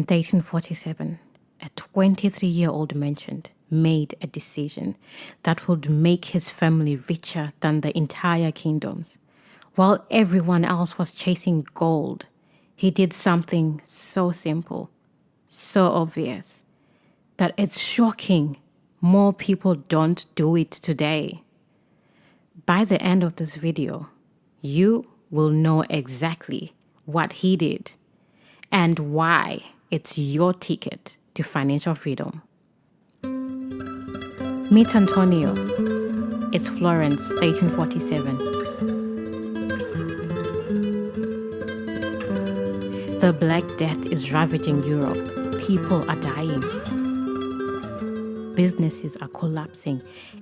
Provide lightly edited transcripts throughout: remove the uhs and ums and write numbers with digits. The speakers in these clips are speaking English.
In 1847, a 23-year-old merchant made a decision that would make his family richer than the entire kingdoms. While everyone else was chasing gold, he did something so simple, so obvious, that it's shocking more people don't do it today. By the end of this video, you will know exactly what he did and why it's your ticket to financial freedom. Meet Antonio. It's Florence, 1847. The Black Death is ravaging Europe. People are dying. Businesses are collapsing.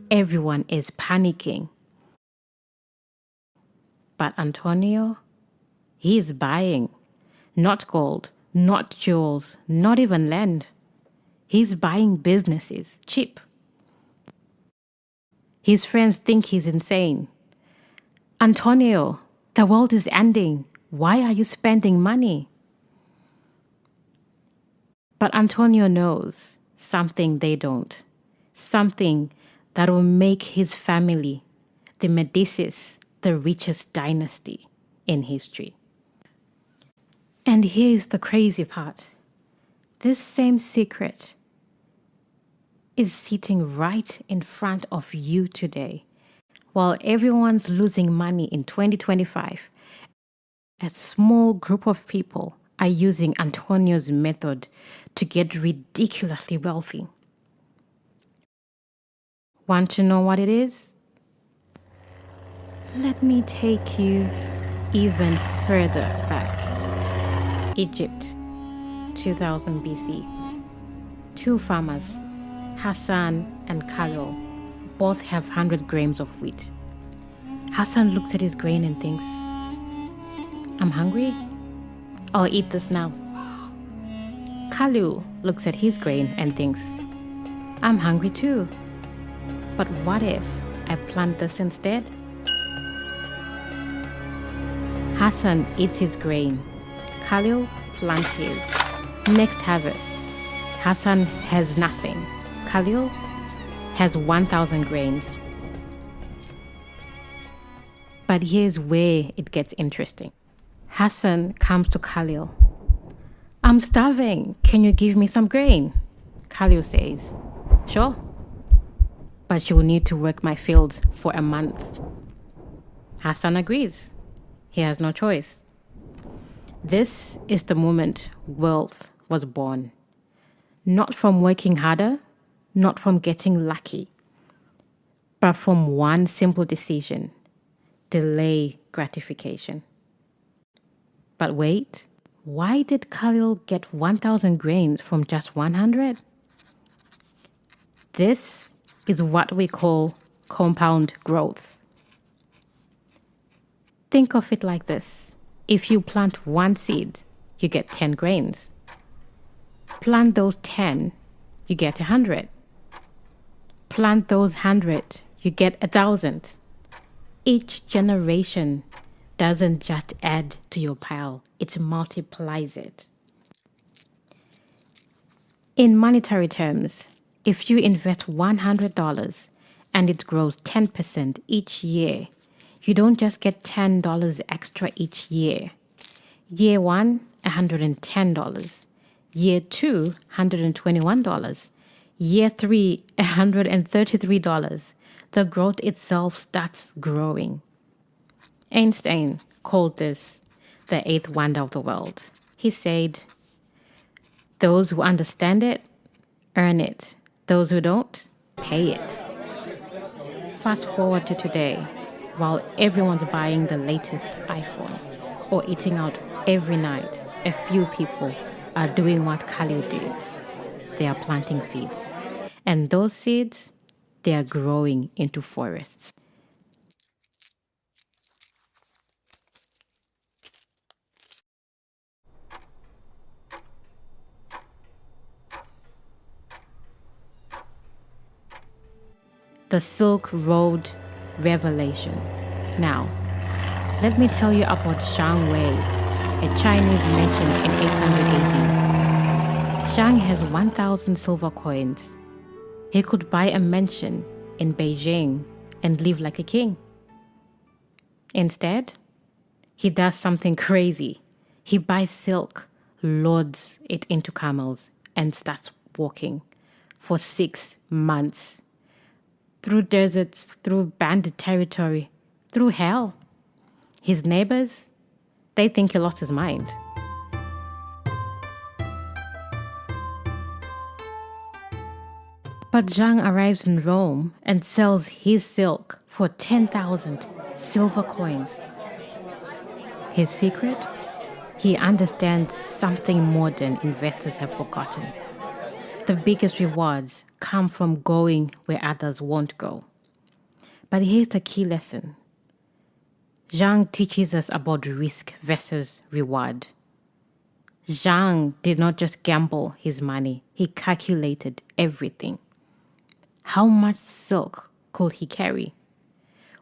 Everyone is panicking. But Antonio, he is buying. Not gold, not jewels, not even land. He's buying businesses, cheap. His friends think he's insane. Antonio, the world is ending. Why are you spending money? But Antonio knows something they don't. Something that will make his family, the Medicis, the richest dynasty in history. And here's the crazy part. This same secret is sitting right in front of you today. While everyone's losing money in 2025, a small group of people are using Antonio's method to get ridiculously wealthy. Want to know what it is? Let me take you even further back. Egypt, 2000 BC. Two farmers, Hassan and Khalil, both have 100 grams of wheat. Hassan looks at his grain and thinks, I'm hungry. I'll eat this now. Khalil looks at his grain and thinks, I'm hungry too. But what if I plant this instead? Hassan eats his grain. Khalil plants his. Next harvest, Hassan has nothing. Khalil has 1,000 grains. But here's where it gets interesting. Hassan comes to Khalil. I'm starving. Can you give me some grain? Khalil says, sure. But you'll need to work my fields for a month. Hassan agrees. He has no choice. This is the moment wealth was born. Not from working harder, not from getting lucky, but from one simple decision: delay gratification. But wait, why did Khalil get 1,000 grains from just 100? This is what we call compound growth. Think of it like this. If you plant one seed, you get 10 grains. Plant those 10, you get 100. Plant those 100, you get 1,000. Each generation doesn't just add to your pile, it multiplies it. In monetary terms, if you invest $100 and it grows 10% each year, you don't just get $10 extra each year. Year 1, $110. Year 2, $121. Year 3, $133. The growth itself starts growing. Einstein called this the eighth wonder of the world. He said, those who understand it, earn it. Those who don't, pay it. Fast forward to today, while everyone's buying the latest iPhone or eating out every night, a few people are doing what Khalil did. They are planting seeds. And those seeds, they are growing into forests. The Silk Road Revelation. Now, let me tell you about Zhang Wei, a Chinese merchant in 800 AD. Zhang has 1,000 silver coins. He could buy a mansion in Beijing and live like a king. Instead, he does something crazy. He buys silk, loads it into camels, and starts walking for 6 months. Through deserts, through bandit territory, through hell. His neighbors, they think he lost his mind. But Zhang arrives in Rome and sells his silk for 10,000 silver coins. His secret? He understands something modern investors have forgotten. The biggest rewards come from going where others won't go. But here's the key lesson. Zhang teaches us about risk versus reward. Zhang did not just gamble his money, he calculated everything. How much silk could he carry?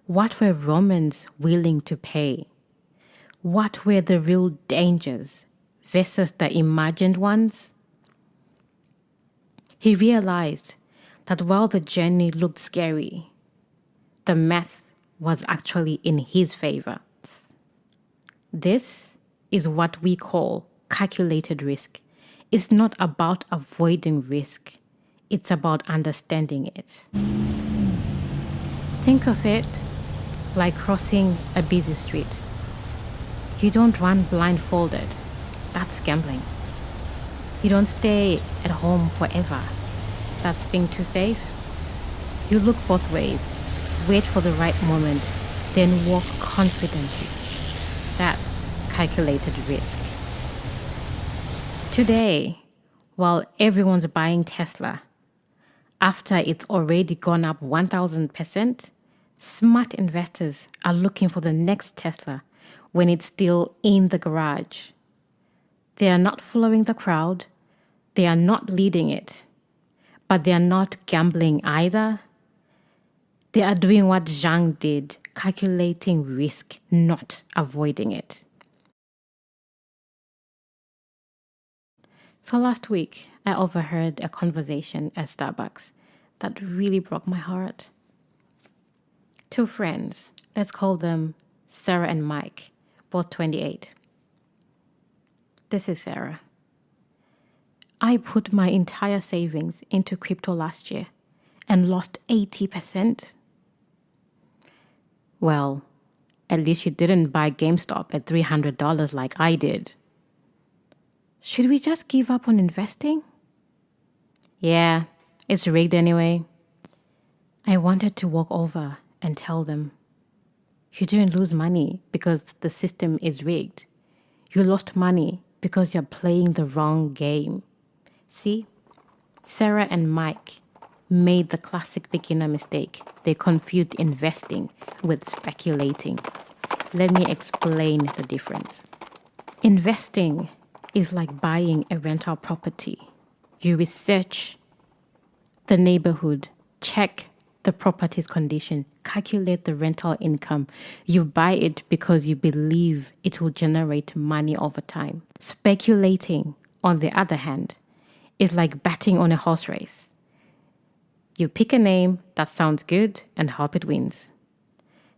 What were Romans willing to pay? What were the real dangers versus the imagined ones? He realized that while the journey looked scary, the math was actually in his favor. This is what we call calculated risk. It's not about avoiding risk. It's about understanding it. Think of it like crossing a busy street. You don't run blindfolded. That's gambling. You don't stay at home forever. That's being too safe. You look both ways, wait for the right moment, then walk confidently. That's calculated risk. Today, while everyone's buying Tesla, after it's already gone up 1,000%, smart investors are looking for the next Tesla when it's still in the garage. They are not following the crowd. They are not leading it. But they are not gambling either. They are doing what Zhang did, calculating risk, not avoiding it. So last week, I overheard a conversation at Starbucks that really broke my heart. Two friends, let's call them Sarah and Mike, both 28. This is Sarah. I put my entire savings into crypto last year and lost 80%. Well, at least you didn't buy GameStop at $300 like I did. Should we just give up on investing? Yeah, it's rigged anyway. I wanted to walk over and tell them, you didn't lose money because the system is rigged. You lost money because you're playing the wrong game. See, Sarah and Mike made the classic beginner mistake. They confused investing with speculating. Let me explain the difference. Investing is like buying a rental property. You research the neighborhood, check the property's condition, calculate the rental income. You buy it because you believe it will generate money over time. Speculating, on the other hand, is like betting on a horse race. You pick a name that sounds good and hope it wins.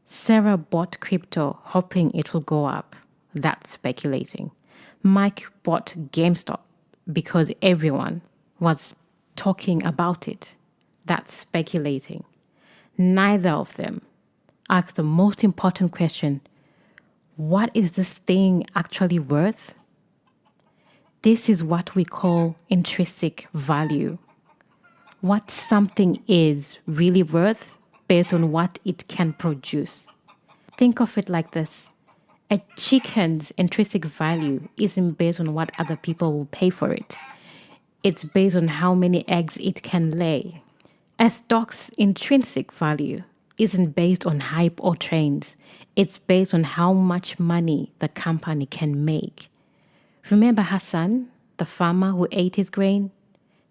Sarah bought crypto hoping it will go up. That's speculating. Mike bought GameStop because everyone was talking about it. That's speculating. Neither of them asked the most important question: what is this thing actually worth? This is what we call intrinsic value. What something is really worth based on what it can produce. Think of it like this. A chicken's intrinsic value isn't based on what other people will pay for it. It's based on how many eggs it can lay. A stock's intrinsic value isn't based on hype or trends. It's based on how much money the company can make. Remember Hassan, the farmer who ate his grain?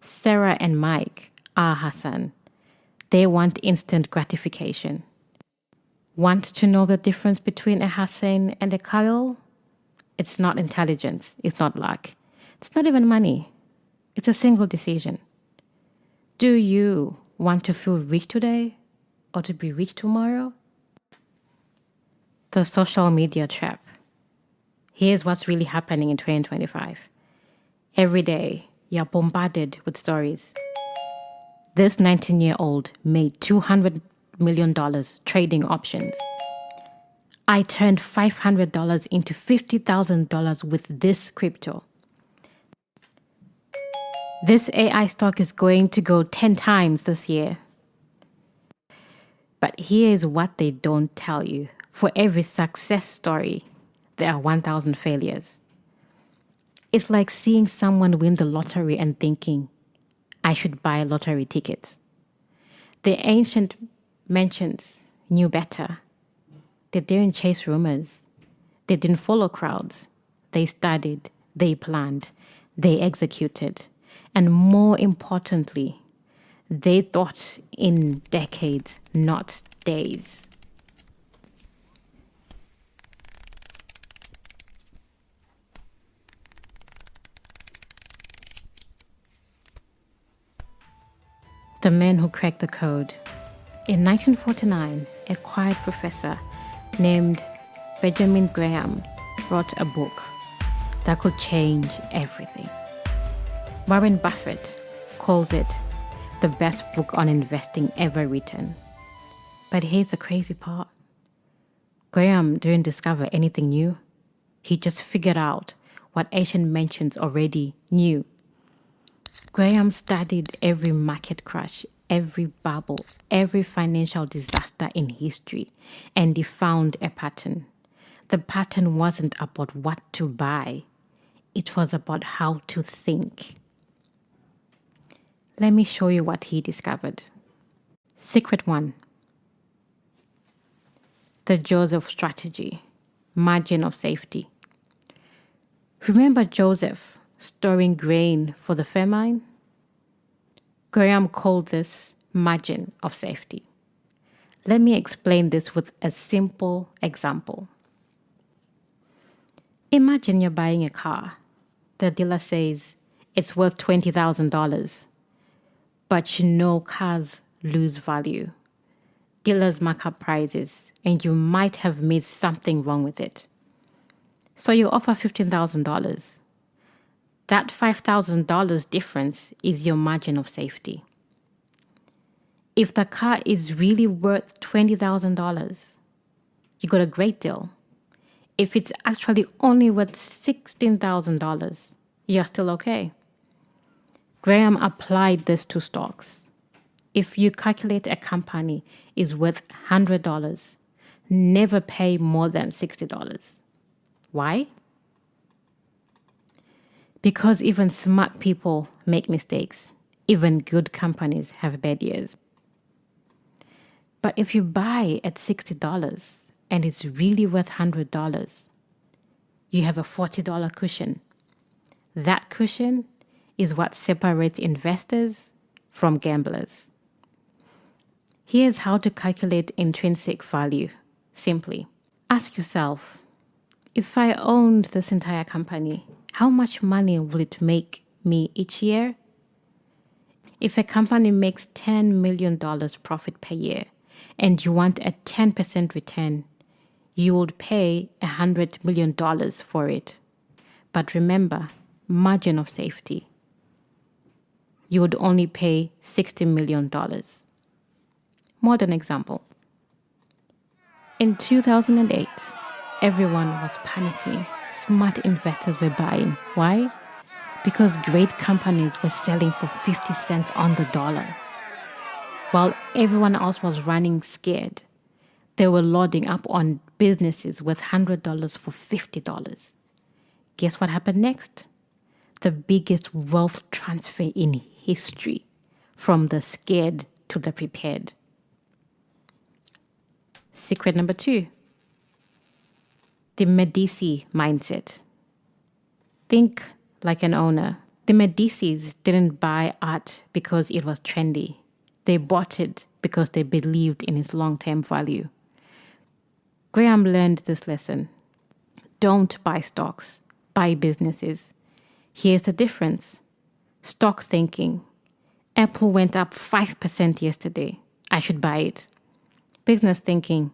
Sarah and Mike are Hassan. They want instant gratification. Want to know the difference between a Hassan and a Kyle? It's not intelligence. It's not luck. It's not even money. It's a single decision. Do you want to feel rich today or to be rich tomorrow? The social media trap. Here's what's really happening in 2025. Every day, you're bombarded with stories. This 19-year-old made $200 million trading options. I turned $500 into $50,000 with this crypto. This AI stock is going to go 10 times this year. But here's what they don't tell you. For every success story, there are 1,000 failures. It's like seeing someone win the lottery and thinking, I should buy lottery tickets. The ancient mentions knew better. They didn't chase rumors. They didn't follow crowds. They studied, they planned, they executed. And more importantly, they thought in decades, not days. The men who cracked the code. In 1949, a quiet professor named Benjamin Graham wrote a book that could change everything. Warren Buffett calls it the best book on investing ever written. But here's the crazy part. Graham didn't discover anything new. He just figured out what ancient mentions already knew. Graham studied every market crash, every bubble, every financial disaster in history, and he found a pattern. The pattern wasn't about what to buy. It was about how to think. Let me show you what he discovered. Secret 1. The Joseph strategy, margin of safety. Remember Joseph storing grain for the famine? Graham called this margin of safety. Let me explain this with a simple example. Imagine you're buying a car. The dealer says it's worth $20,000. But you know cars lose value. Dealers mark up prices and you might have made something wrong with it. So you offer $15,000. That $5,000 difference is your margin of safety. If the car is really worth $20,000, you got a great deal. If it's actually only worth $16,000, you're still okay. Graham applied this to stocks. If you calculate a company is worth $100, never pay more than $60. Why? Because even smart people make mistakes. Even good companies have bad years. But if you buy at $60 and it's really worth $100, you have a $40 cushion. That cushion is what separates investors from gamblers. Here's how to calculate intrinsic value. Simply, ask yourself, if I owned this entire company, how much money will it make me each year? If a company makes $10 million profit per year and you want a 10% return, you would pay $100 million for it. But remember, margin of safety. You would only pay $60 million. Modern example. In 2008, everyone was panicking. Smart investors were buying. Why? Because great companies were selling for 50 cents on the dollar. While everyone else was running scared, they were loading up on businesses with $100 for $50. Guess what happened next? The biggest wealth transfer in history, from the scared to the prepared. Secret number 2. The Medici mindset. Think like an owner. The Medicis didn't buy art because it was trendy. They bought it because they believed in its long-term value. Graham learned this lesson. Don't buy stocks, buy businesses. Here's the difference. Stock thinking. Apple went up 5% yesterday. I should buy it. Business thinking.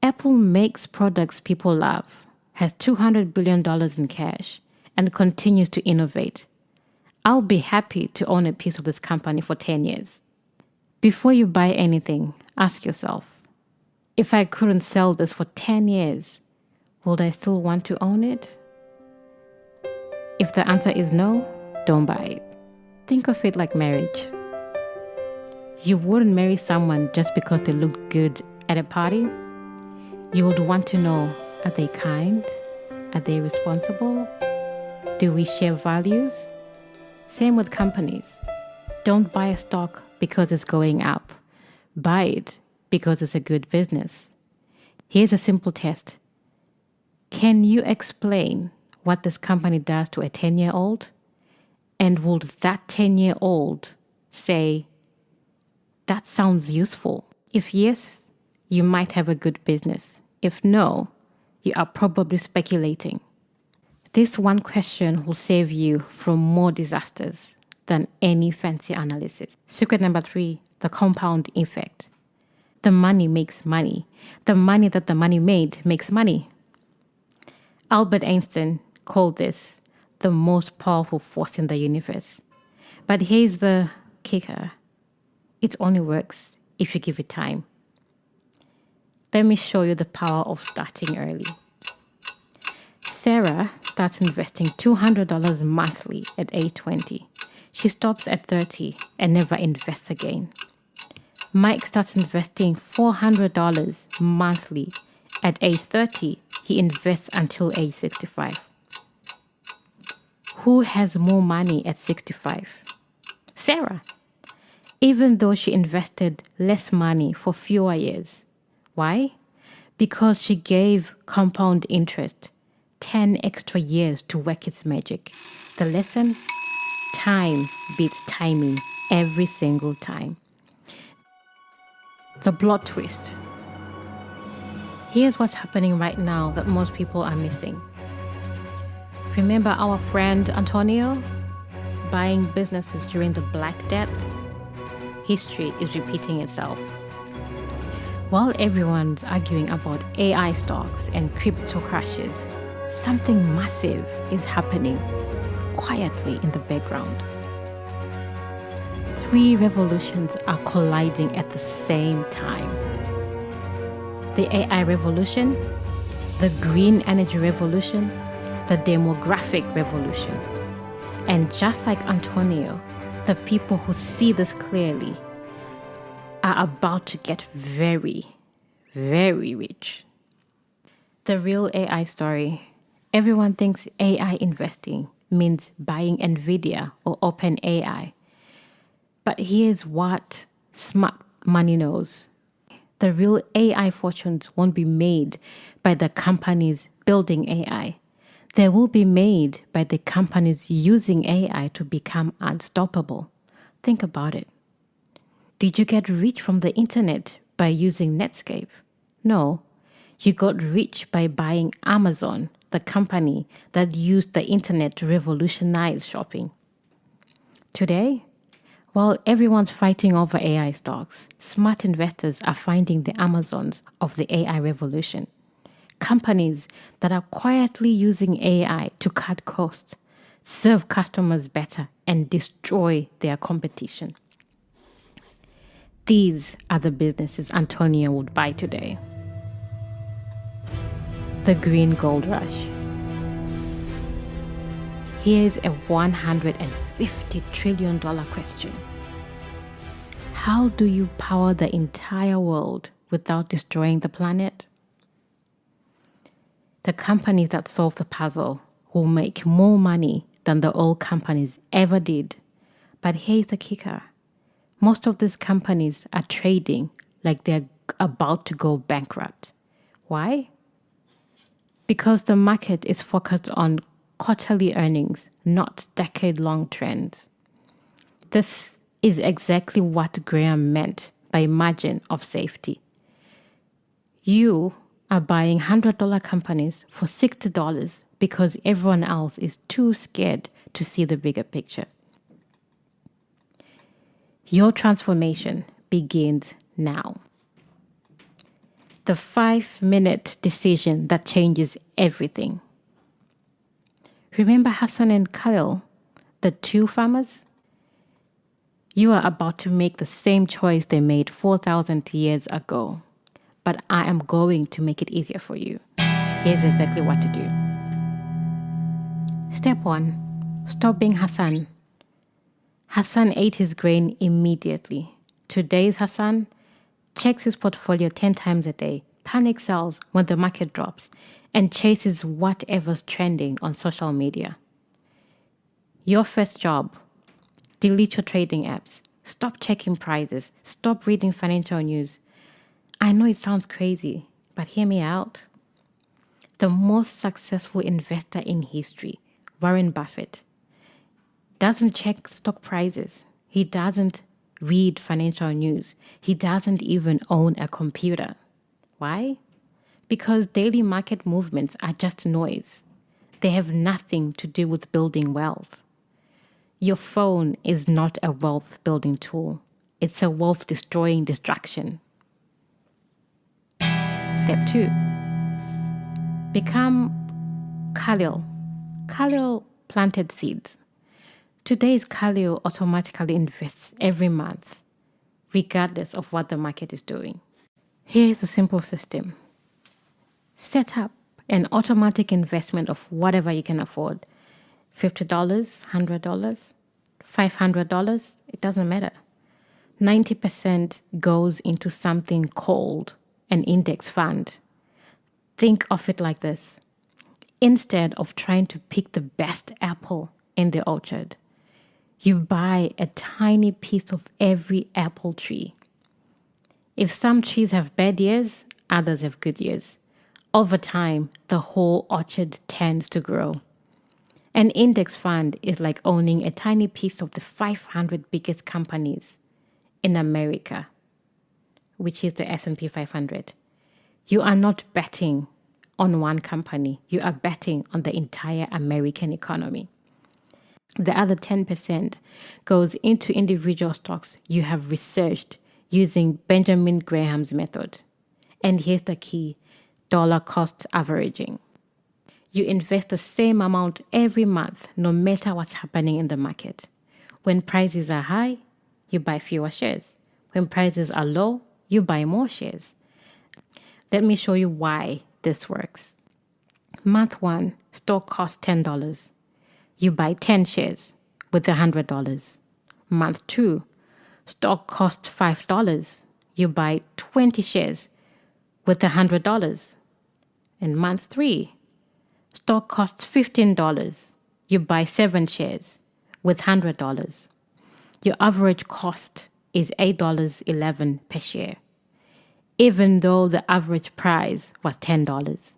Apple makes products people love, has $200 billion in cash, and continues to innovate. I'll be happy to own a piece of this company for 10 years. Before you buy anything, ask yourself, if I couldn't sell this for 10 years, would I still want to own it? If the answer is no, don't buy it. Think of it like marriage. You wouldn't marry someone just because they look good at a party. You would want to know, are they kind? Are they responsible? Do we share values? Same with companies. Don't buy a stock because it's going up. Buy it because it's a good business. Here's a simple test. Can you explain what this company does to a 10-year-old? And would that 10-year-old say, that sounds useful? If yes, you might have a good business. If no, you are probably speculating. This one question will save you from more disasters than any fancy analysis. Secret number 3, the compound effect. The money makes money. The money that the money made makes money. Albert Einstein called this the most powerful force in the universe. But here's the kicker. It only works if you give it time. Let me show you the power of starting early. Sarah starts investing $200 monthly at age 20. She stops at 30 and never invests again. Mike starts investing $400 monthly at age 30. He invests until age 65. Who has more money at 65? Sarah. Even though she invested less money for fewer years. Why? Because she gave compound interest 10 extra years to work its magic. The lesson? Time beats timing every single time. The plot twist. Here's what's happening right now that most people are missing. Remember our friend Antonio buying businesses during the Black Death? History is repeating itself. While everyone's arguing about AI stocks and crypto crashes, something massive is happening quietly in the background. 3 revolutions are colliding at the same time. The AI revolution, the green energy revolution, the demographic revolution. And just like Antonio, the people who see this clearly are about to get very, very rich. The real AI story. Everyone thinks AI investing means buying NVIDIA or OpenAI. But here's what smart money knows. The real AI fortunes won't be made by the companies building AI. They will be made by the companies using AI to become unstoppable. Think about it. Did you get rich from the internet by using Netscape? No, you got rich by buying Amazon, the company that used the internet to revolutionize shopping. Today, while everyone's fighting over AI stocks, smart investors are finding the Amazons of the AI revolution. Companies that are quietly using AI to cut costs, serve customers better, and destroy their competition. These are the businesses Antonio would buy today. The green gold rush. Here's a $150 trillion question. How do you power the entire world without destroying the planet? The companies that solve the puzzle will make more money than the oil companies ever did. But here's the kicker. Most of these companies are trading like they're about to go bankrupt. Why? Because the market is focused on quarterly earnings, not decade-long trends. This is exactly what Graham meant by margin of safety. You are buying $100 companies for $60 because everyone else is too scared to see the bigger picture. Your transformation begins now. The 5-minute decision that changes everything. Remember Hassan and Khalil, the two farmers? You are about to make the same choice they made 4,000 years ago, but I am going to make it easier for you. Here's exactly what to do. Step 1. Stop being Hassan. Hassan ate his grain immediately. Today's Hassan checks his portfolio 10 times a day, panic sells when the market drops, and chases whatever's trending on social media. Your first job: delete your trading apps. Stop checking prices. Stop reading financial news. I know it sounds crazy, but hear me out. The most successful investor in history, Warren Buffett, doesn't check stock prices. He doesn't read financial news. He doesn't even own a computer. Why? Because daily market movements are just noise. They have nothing to do with building wealth. Your phone is not a wealth building tool. It's a wealth destroying distraction. Step 2. Become Khalil. Khalil planted seeds. Today's Khalil automatically invests every month, regardless of what the market is doing. Here's a simple system. Set up an automatic investment of whatever you can afford. $50, $100, $500, it doesn't matter. 90% goes into something called an index fund. Think of it like this. Instead of trying to pick the best apple in the orchard, you buy a tiny piece of every apple tree. If some trees have bad years, others have good years. Over time, the whole orchard tends to grow. An index fund is like owning a tiny piece of the 500 biggest companies in America, which is the S&P 500. You are not betting on one company. You are betting on the entire American economy. The other 10% goes into individual stocks you have researched using Benjamin Graham's method. And here's the key: dollar cost averaging. You invest the same amount every month, no matter what's happening in the market. When prices are high, you buy fewer shares. When prices are low, you buy more shares. Let me show you why this works. Month 1, stock costs $10. You buy 10 shares with $100. Month 2, stock costs $5. You buy 20 shares with $100. And month 3, stock costs $15. You buy 7 shares with $100. Your average cost is $8.11 per share, even though the average price was $10.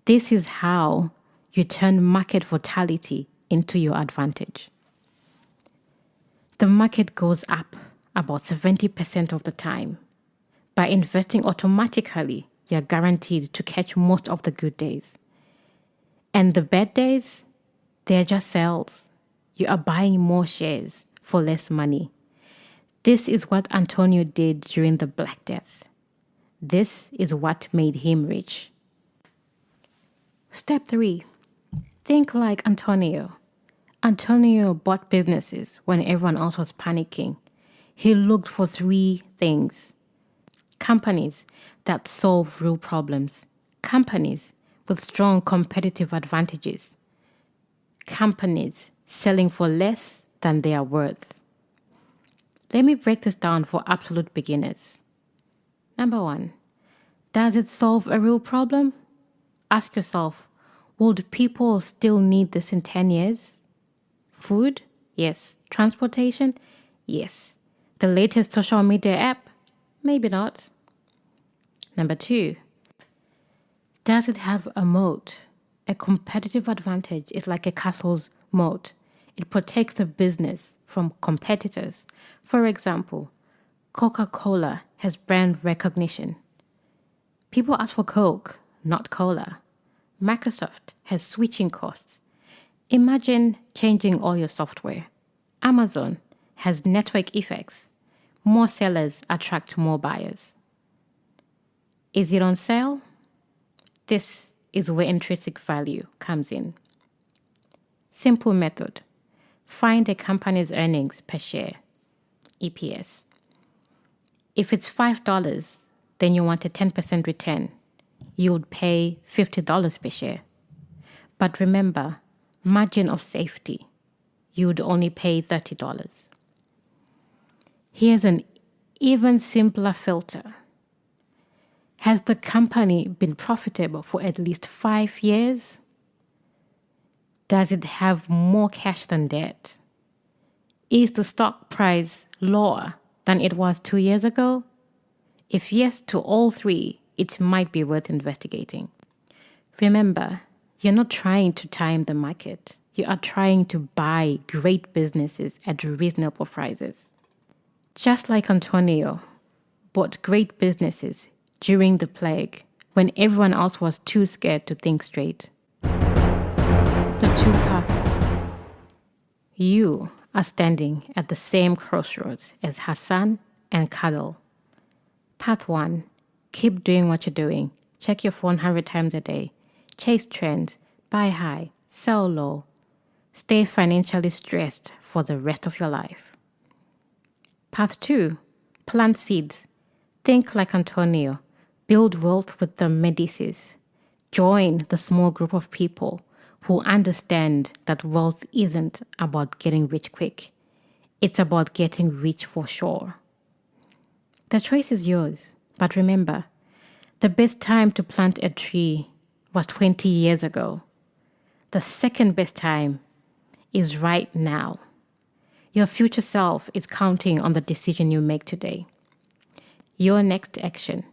This is how you turn market volatility into your advantage. The market goes up about 70% of the time. By investing automatically, you're guaranteed to catch most of the good days. And the bad days, they're just sales. You are buying more shares for less money. This is what Antonio did during the Black Death. This is what made him rich. Step 3. Think like Antonio. Antonio bought businesses when everyone else was panicking. He looked for 3 things: companies that solve real problems, companies with strong competitive advantages, companies selling for less than they are worth. Let me break this down for absolute beginners. Number 1, does it solve a real problem? Ask yourself, would people still need this in 10 years? Food? Yes. Transportation? Yes. The latest social media app? Maybe not. Number 2, does it have a moat? A competitive advantage is like a castle's moat. It protects the business from competitors. For example, Coca-Cola has brand recognition. People ask for Coke, not cola. Microsoft has switching costs. Imagine changing all your software. Amazon has network effects. More sellers attract more buyers. Is it on sale? This is where intrinsic value comes in. Simple method. Find a company's earnings per share, EPS. If it's $5, then you want a 10% return. You would pay $50 per share. But remember, margin of safety. You would only pay $30. Here's an even simpler filter. Has the company been profitable for at least 5 years? Does it have more cash than debt? Is the stock price lower than it was 2 years ago? If yes to all three, it might be worth investigating. Remember, you're not trying to time the market. You are trying to buy great businesses at reasonable prices. Just like Antonio bought great businesses during the plague when everyone else was too scared to think straight. The two paths. You are standing at the same crossroads as Hassan and Khalil. Path 1. Keep doing what you're doing. Check your phone 100 times a day. Chase trends. Buy high. Sell low. Stay financially stressed for the rest of your life. Path 2. Plant seeds. Think like Antonio. Build wealth with the Medicis. Join the small group of people who understand that wealth isn't about getting rich quick. It's about getting rich for sure. The choice is yours, but remember, the best time to plant a tree was 20 years ago. The second best time is right now. Your future self is counting on the decision you make today. Your next action.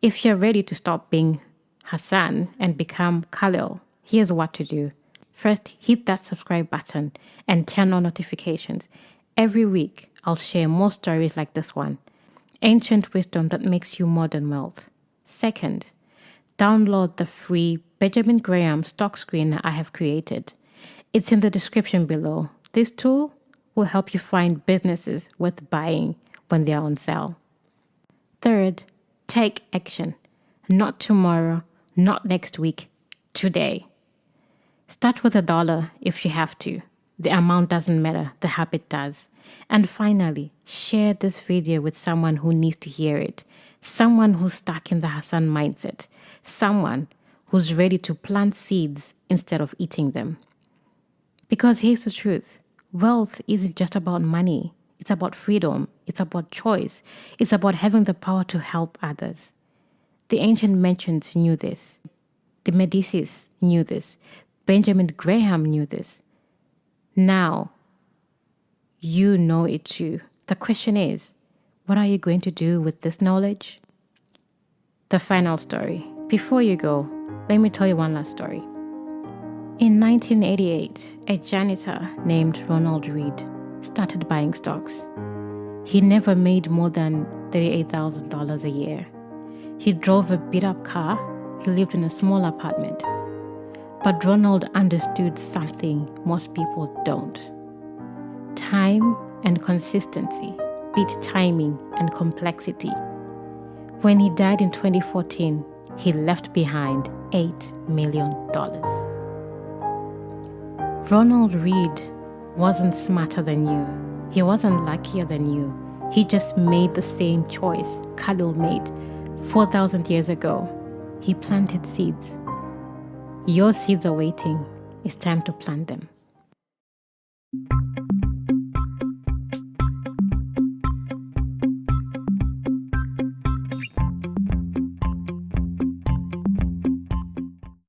If you're ready to stop being Hassan and become Khalil, here's what to do. First, hit that subscribe button and turn on notifications. Every week, I'll share more stories like this one. Ancient wisdom that makes you modern wealth. Second, download the free Benjamin Graham stock screener I have created. It's in the description below. This tool will help you find businesses worth buying when they're on sale. Third, take action. Not tomorrow, not next week, today. Start with $1 if you have to. The amount doesn't matter, the habit does. And finally, share this video with someone who needs to hear it. Someone who's stuck in the Hassan mindset. Someone who's ready to plant seeds instead of eating them. Because here's the truth. Wealth isn't just about money. It's about freedom. It's about choice. It's about having the power to help others. The ancient merchants knew this. The Medicis knew this. Benjamin Graham knew this. Now, you know it too. The question is, what are you going to do with this knowledge? The final story. Before you go, let me tell you one last story. In 1988, a janitor named Ronald Reed started buying stocks. He never made more than $38,000 a year. He drove a beat-up car. He lived in a small apartment. But Ronald understood something most people don't. Time and consistency beat timing and complexity. When he died in 2014, he left behind $8 million. Ronald Reed wasn't smarter than you. He wasn't luckier than you. He just made the same choice Khalil made 4,000 years ago. He planted seeds. Your seeds are waiting. It's time to plant them.